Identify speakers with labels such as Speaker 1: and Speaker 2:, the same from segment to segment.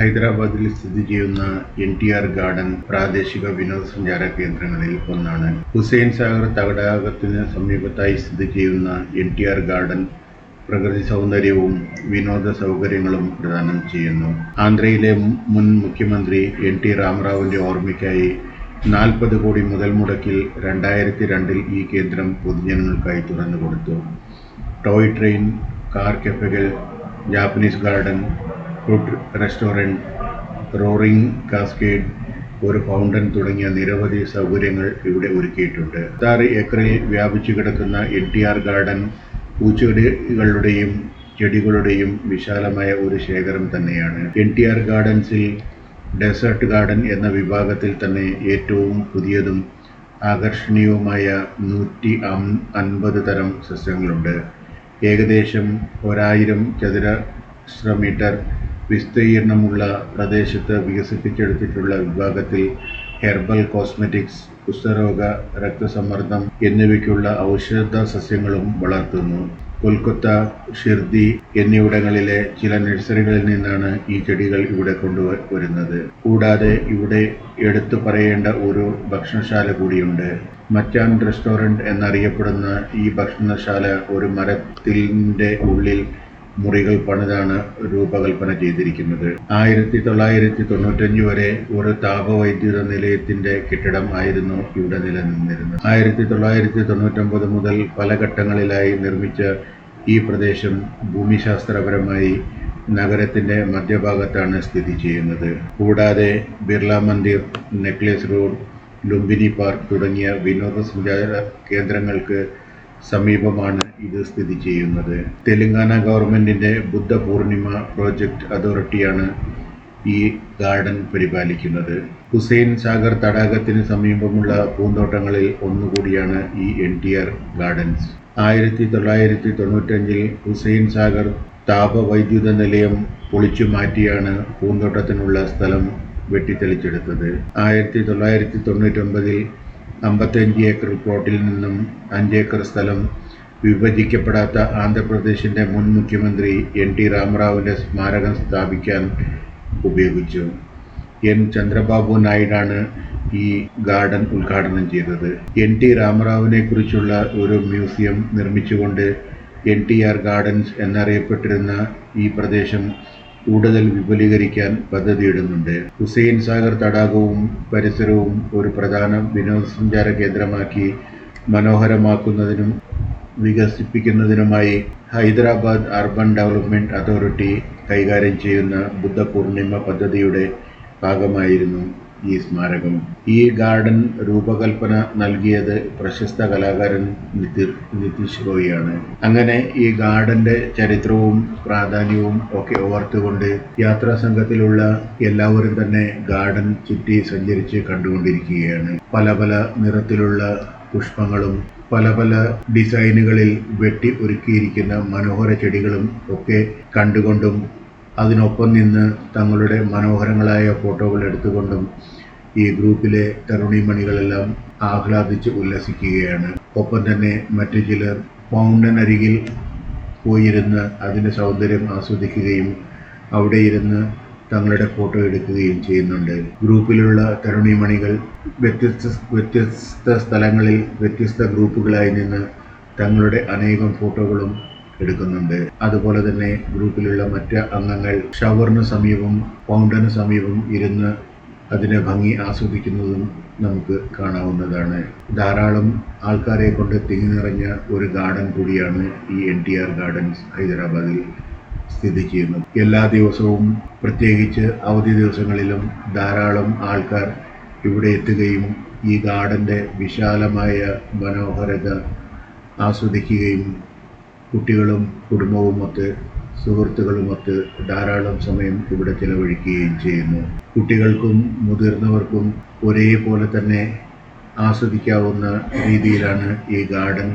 Speaker 1: ഹൈദരാബാദിൽ സ്ഥിതി ചെയ്യുന്ന NTR ഗാർഡൻ പ്രാദേശിക വിനോദസഞ്ചാര കേന്ദ്രങ്ങളിൽ ഒന്നാണ്. ഹുസൈൻ സാഗർ തടാകത്തിന് സമീപത്തായി സ്ഥിതി ചെയ്യുന്ന NTR ഗാർഡൻ പ്രകൃതി സൗന്ദര്യവും വിനോദ സൗകര്യങ്ങളും പ്രദാനം ചെയ്യുന്നു. ആന്ധ്രയിലെ മുൻ മുഖ്യമന്ത്രി NT രാമറാവുവിന്റെ ഓർമ്മയ്ക്കായി 40 കോടി മുതൽ മുടക്കിൽ 2002 ഈ കേന്ദ്രം പൊതുജനങ്ങൾക്കായി തുറന്നുകൊടുത്തു. ടോയ് ട്രെയിൻ, കാർ കഫേകൾ, Japanese garden, food restaurant, roaring cascade, ഒരു ഫൗണ്ടൻ തുടങ്ങിയ നിരവധി സൗകര്യങ്ങൾ ഇവിടെ ഒരുക്കിയിട്ടുണ്ട്. 6 ഏക്കറിൽ വ്യാപിച്ചു കിടക്കുന്ന NTR ഗാർഡൻ പൂച്ചെടികളുടെയും ചെടികളുടെയും വിശാലമായ ഒരു ശേഖരം തന്നെയാണ്. NTR ഗാർഡൻസിൽ ഡെസേർട്ട് ഗാർഡൻ എന്ന വിഭാഗത്തിൽ തന്നെ ഏറ്റവും പുതിയതും ആകർഷണീയവുമായ 150 തരം സസ്യങ്ങളുണ്ട്. ഏകദേശം 1000 ചതുരശ്ര മീറ്റർ വിസ്തീർണമുള്ള പ്രദേശത്ത് വികസിപ്പിച്ചെടുത്തിട്ടുള്ള വിഭാഗത്തിൽ ഹെർബൽ, കോസ്മെറ്റിക്സ്, കുഷ്ഠരോഗ, രക്തസമ്മർദ്ദം എന്നിവയ്ക്കുള്ള ഔഷധ സസ്യങ്ങളും വളർത്തുന്നു. കൊൽക്കത്ത, ഷിർദി എന്നിവിടങ്ങളിലെ ചില നഴ്സറികളിൽ നിന്നാണ് ഈ ചെടികൾ ഇവിടെ കൊണ്ടുവരുന്നത്. കൂടാതെ ഇവിടെ എടുത്തു പറയേണ്ട ഒരു ഭക്ഷണശാല കൂടിയുണ്ട്. മച്ചാൻ റെസ്റ്റോറന്റ് എന്നറിയപ്പെടുന്ന ഈ ഭക്ഷണശാല ഒരു മരത്തിന്റെ ഉള്ളിൽ മുറികൾ പണിതാണ് രൂപകൽപ്പന ചെയ്തിരിക്കുന്നത്. 1995 വരെ ഒരു താപവൈദ്യുത നിലയത്തിന്റെ കെട്ടിടം ആയിരുന്നു ഇവിടെ നിലനിന്നിരുന്നത്. 1999 മുതൽ പല ഘട്ടങ്ങളിലായി നിർമ്മിച്ച ഈ പ്രദേശം ഭൂമിശാസ്ത്രപരമായി നഗരത്തിന്റെ മധ്യഭാഗത്താണ് സ്ഥിതി ചെയ്യുന്നത്. കൂടാതെ Birla Mandir, necklace road, Lumbini park തുടങ്ങിയ വിനോദസഞ്ചാര കേന്ദ്രങ്ങൾക്ക് സമീപമാണ് ഇത് സ്ഥിതി ചെയ്യുന്നത്. തെലങ്കാന ഗവൺമെന്റിന്റെ ബുദ്ധ പൂർണിമ പ്രോജക്റ്റ് അതോറിറ്റിയാണ് ഈ ഗാർഡൻ പരിപാലിക്കുന്നത്. ഹുസൈൻ സാഗർ തടാകത്തിന് സമീപമുള്ള പൂന്തോട്ടങ്ങളിൽ ഒന്നുകൂടിയാണ് ഈ NTR ഗാർഡൻസ്. 1995 ഹുസൈൻ സാഗർ താപവൈദ്യുത നിലയം പൊളിച്ചു മാറ്റിയാണ് പൂന്തോട്ടത്തിനുള്ള സ്ഥലം വെട്ടിത്തെളിച്ചെടുത്തത്. 1999 55 ഏക്കർ പ്ലോട്ടിൽ നിന്നും 5 ഏക്കർ സ്ഥലം വിഭജിക്കപ്പെടാത്ത ആന്ധ്രാപ്രദേശിന്റെ മുൻ മുഖ്യമന്ത്രി NT രാമറാവുവിന്റെ സ്മാരകം സ്ഥാപിക്കാൻ ഉപയോഗിച്ചു. N ചന്ദ്രബാബു നായിഡാണ് ഈ ഗാർഡൻ ഉദ്ഘാടനം ചെയ്തത്. NT രാമറാവുവിനെ കുറിച്ചുള്ള ഒരു മ്യൂസിയം നിർമ്മിച്ചുകൊണ്ട് NTR ഗാർഡൻസ് എന്നറിയപ്പെട്ടിരുന്ന ഈ പ്രദേശം കൂടുതൽ വിപുലീകരിക്കാൻ പദ്ധതിയിടുന്നുണ്ട്. ഹുസൈൻ സാഗർ തടാകവും പരിസരവും ഒരു പ്രധാന വിനോദസഞ്ചാര കേന്ദ്രമാക്കി മനോഹരമാക്കുന്നതിനും വികസിപ്പിക്കുന്നതിനുമായി ഹൈദരാബാദ് അർബൻ ഡെവലപ്മെന്റ് അതോറിറ്റി കൈകാര്യം ചെയ്യുന്ന ബുദ്ധ പൂർണിമ പദ്ധതിയുടെ ഭാഗമായിരുന്നു ഈ സ്മാരകം. ഈ ഗാർഡൻ രൂപകൽപ്പന നൽകിയത് പ്രശസ്ത കലാകാരൻ നിതീഷ് റോയിയാണ്. അങ്ങനെ ഈ ഗാർഡന്റെ ചരിത്രവും പ്രാധാന്യവും ഒക്കെ ഓർത്തുകൊണ്ട് യാത്രാ സംഘത്തിലുള്ള എല്ലാവരും തന്നെ ഗാർഡൻ ചുറ്റി സഞ്ചരിച്ച് കണ്ടുകൊണ്ടിരിക്കുകയാണ്. പല പല നിറത്തിലുള്ള പുഷ്പങ്ങളും പല പല ഡിസൈനുകളിൽ വെട്ടി ഒരുക്കിയിരിക്കുന്ന മനോഹര ചെടികളും ഒക്കെ കണ്ടുകൊണ്ടും അതിനൊപ്പം നിന്ന് തങ്ങളുടെ മനോഹരങ്ങളായ ഫോട്ടോകൾ എടുത്തുകൊണ്ടും ഈ ഗ്രൂപ്പിലെ തരുണിമണികളെല്ലാം ആഹ്ലാദിച്ച് ഉല്ലസിക്കുകയാണ്. ഒപ്പം തന്നെ മറ്റു ചിലർ ഫൗണ്ടൻ അരികിൽ പോയിരുന്ന് അതിൻ്റെ സൗന്ദര്യം ആസ്വദിക്കുകയും അവിടെ ഇരുന്ന് തങ്ങളുടെ ഫോട്ടോ എടുക്കുകയും ചെയ്യുന്നുണ്ട്. ഗ്രൂപ്പിലുള്ള തരുണിമണികൾ വ്യത്യസ്ത സ്ഥലങ്ങളിൽ വ്യത്യസ്ത ഗ്രൂപ്പുകളായി നിന്ന് തങ്ങളുടെ അനേകം ഫോട്ടോകളും എടുക്കുന്നുണ്ട്. അതുപോലെ തന്നെ ഗ്രൂപ്പിലുള്ള മറ്റ് അംഗങ്ങൾ ഷവറിന് സമീപം, ഫൗണ്ടന് സമീപം ഇരുന്ന് അതിനെ ഭംഗി ആസ്വദിക്കുന്നതും നമുക്ക് കാണാവുന്നതാണ്. ധാരാളം ആൾക്കാരെ കൊണ്ട് തിങ്ങി നിറഞ്ഞ ഒരു ഗാർഡൻ കൂടിയാണ് ഈ NTR ഗാർഡൻസ് ഹൈദരാബാദിൽ സ്ഥിതി ചെയ്യുന്നത്. എല്ലാ ദിവസവും പ്രത്യേകിച്ച് അവധി ദിവസങ്ങളിലും ധാരാളം ആൾക്കാർ ഇവിടെ എത്തുകയും ഈ ഗാർഡന്റെ വിശാലമായ മനോഹരത ആസ്വദിക്കുകയും കുട്ടികളും കുടുംബവുമൊത്ത് സുഹൃത്തുക്കളുമൊത്ത് ധാരാളം സമയം ഇവിടെ ചിലവഴിക്കുകയും ചെയ്യുന്നു. കുട്ടികൾക്കും മുതിർന്നവർക്കും ഒരേപോലെ തന്നെ ആസ്വദിക്കാവുന്ന രീതിയിലാണ് ഈ ഗാർഡൻ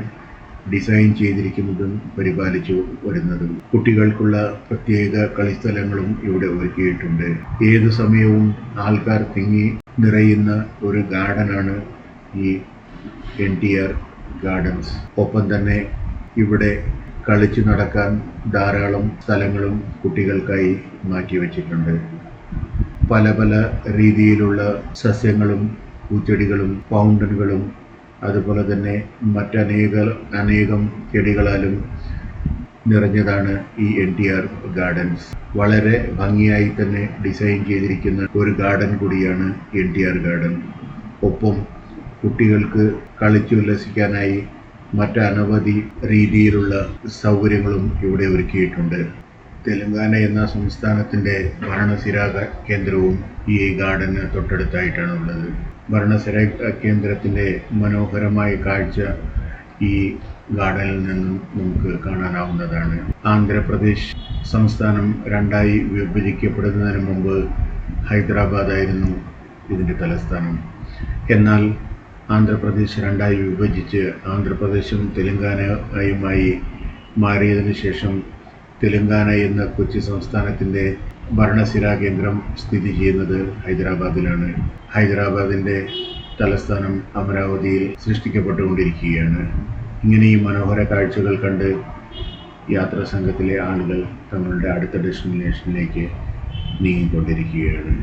Speaker 1: ഡിസൈൻ ചെയ്തിരിക്കുന്നതും പരിപാലിച്ചു വരുന്നതും. കുട്ടികൾക്കുള്ള പ്രത്യേക കളിസ്ഥലങ്ങളും ഇവിടെ ഒരുക്കിയിട്ടുണ്ട്. ഏതു സമയവും ആൾക്കാർ തിങ്ങി നിറയുന്ന ഒരു ഗാർഡനാണ് ഈ NTR ഗാർഡൻസ്. ഒപ്പം തന്നെ ഇവിടെ കളിച്ചു നടക്കാൻ ധാരാളം സ്ഥലങ്ങളും കുട്ടികൾക്കായി മാറ്റിവെച്ചിട്ടുണ്ട്. പല പല രീതിയിലുള്ള സസ്യങ്ങളും പൂച്ചെടികളും ഫൗണ്ടനുകളും അതുപോലെ തന്നെ അനേകം ചെടികളാലും നിറഞ്ഞതാണ് ഈ NTR ഗാർഡൻസ്. വളരെ ഭംഗിയായി തന്നെ ഡിസൈൻ ചെയ്തിരിക്കുന്ന ഒരു ഗാർഡൻ കൂടിയാണ് NTR ഗാർഡൻ. ഒപ്പം കുട്ടികൾക്ക് കളിച്ചുല്ലസിക്കാനായി മറ്റനവധി രീതിയിലുള്ള സൗകര്യങ്ങളും ഇവിടെ ഒരുക്കിയിട്ടുണ്ട്. തെലങ്കാന എന്ന സംസ്ഥാനത്തിൻ്റെ ഭരണസിരാ കേന്ദ്രവും ഈ ഗാർഡന് തൊട്ടടുത്തായിട്ടാണ് ഉള്ളത്. ഭരണസിരാ കേന്ദ്രത്തിൻ്റെ മനോഹരമായ കാഴ്ച ഈ ഗാർഡനിൽ നിന്നും നമുക്ക് കാണാനാവുന്നതാണ്. ആന്ധ്രാപ്രദേശ് സംസ്ഥാനം രണ്ടായി വിഭജിക്കപ്പെടുന്നതിന് മുമ്പ് ഹൈദരാബാദായിരുന്നു ഇതിൻ്റെ തലസ്ഥാനം. എന്നാൽ ആന്ധ്രാപ്രദേശ് രണ്ടായി വിഭജിച്ച് ആന്ധ്രാപ്രദേശും തെലങ്കാനയുമായി മാറിയതിനു ശേഷം തെലങ്കാന എന്ന കൊച്ചി സംസ്ഥാനത്തിൻ്റെ ഭരണസിരാ കേന്ദ്രം സ്ഥിതി ചെയ്യുന്നത് ഹൈദരാബാദിലാണ്. ഹൈദരാബാദിൻ്റെ തലസ്ഥാനം അമരാവതിയിൽ സൃഷ്ടിക്കപ്പെട്ടുകൊണ്ടിരിക്കുകയാണ്. ഇങ്ങനെ ഈ മനോഹര കാഴ്ചകൾ കണ്ട് യാത്രാ സംഘത്തിലെ ആളുകൾ തങ്ങളുടെ അടുത്ത ഡെസ്റ്റിനേഷനിലേക്ക് നീങ്ങിക്കൊണ്ടിരിക്കുകയാണ്.